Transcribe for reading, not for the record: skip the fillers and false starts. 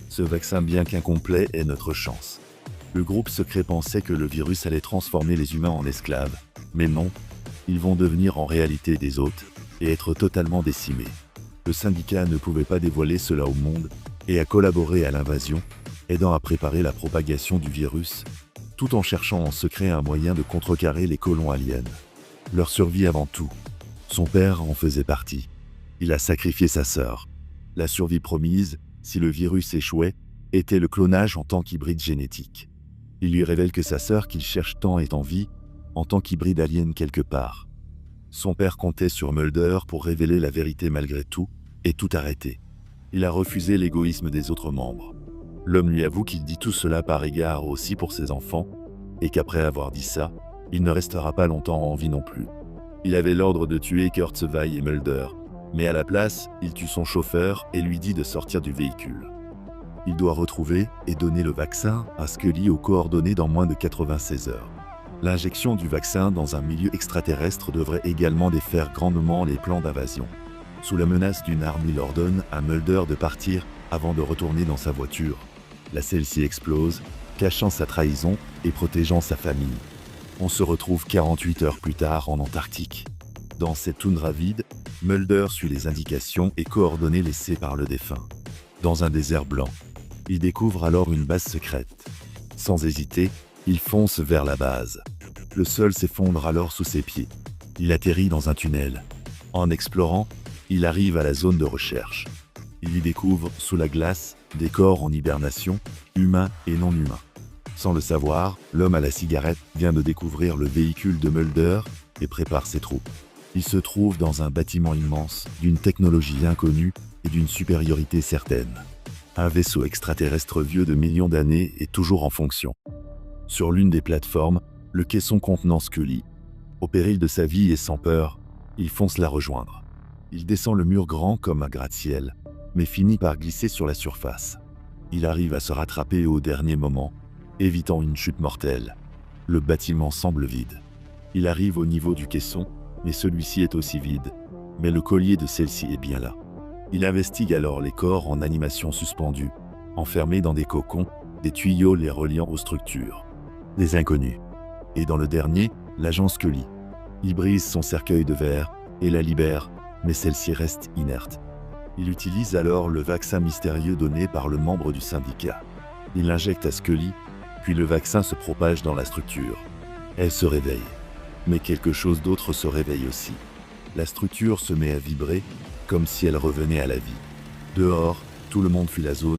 Ce vaccin, bien qu'incomplet, est notre chance. Le groupe secret pensait que le virus allait transformer les humains en esclaves, mais non, ils vont devenir en réalité des hôtes et être totalement décimés. Le syndicat ne pouvait pas dévoiler cela au monde et a collaboré à l'invasion, aidant à préparer la propagation du virus, tout en cherchant en secret un moyen de contrecarrer les colons aliens. Leur survie avant tout. Son père en faisait partie. Il a sacrifié sa sœur. La survie promise, si le virus échouait, était le clonage en tant qu'hybride génétique. Il lui révèle que sa sœur qu'il cherche tant est en vie, en tant qu'hybride alien quelque part. Son père comptait sur Mulder pour révéler la vérité malgré tout, et tout arrêter. Il a refusé l'égoïsme des autres membres. L'homme lui avoue qu'il dit tout cela par égard aussi pour ses enfants, et qu'après avoir dit ça, il ne restera pas longtemps en vie non plus. Il avait l'ordre de tuer Kurzweil et Mulder, mais à la place, il tue son chauffeur et lui dit de sortir du véhicule. Il doit retrouver et donner le vaccin à Scully aux coordonnées dans moins de 96 heures. L'injection du vaccin dans un milieu extraterrestre devrait également défaire grandement les plans d'invasion. Sous la menace d'une arme, il ordonne à Mulder de partir avant de retourner dans sa voiture. Celle-ci explose, cachant sa trahison et protégeant sa famille. On se retrouve 48 heures plus tard en Antarctique. Dans cette toundra vide, Mulder suit les indications et coordonnées laissées par le défunt. Dans un désert blanc, il découvre alors une base secrète. Sans hésiter, il fonce vers la base. Le sol s'effondre alors sous ses pieds. Il atterrit dans un tunnel. En explorant, il arrive à la zone de recherche. Il y découvre, sous la glace, des corps en hibernation, humains et non humains. Sans le savoir, l'homme à la cigarette vient de découvrir le véhicule de Mulder et prépare ses troupes. Il se trouve dans un bâtiment immense, d'une technologie inconnue et d'une supériorité certaine. Un vaisseau extraterrestre vieux de millions d'années est toujours en fonction. Sur l'une des plateformes, le caisson contenant Scully. Au péril de sa vie et sans peur, il fonce la rejoindre. Il descend le mur grand comme un gratte-ciel, mais finit par glisser sur la surface. Il arrive à se rattraper au dernier moment, évitant une chute mortelle. Le bâtiment semble vide. Il arrive au niveau du caisson, mais celui-ci est aussi vide. Mais le collier de celle-ci est bien là. Il investigue alors les corps en animation suspendus, enfermés dans des cocons, des tuyaux les reliant aux structures. Des inconnus. Et dans le dernier, l'agent Scully. Il brise son cercueil de verre et la libère, mais celle-ci reste inerte. Il utilise alors le vaccin mystérieux donné par le membre du syndicat. Il l'injecte à Scully, puis le vaccin se propage dans la structure. Elle se réveille. Mais quelque chose d'autre se réveille aussi. La structure se met à vibrer, comme si elle revenait à la vie. Dehors, tout le monde fuit la zone.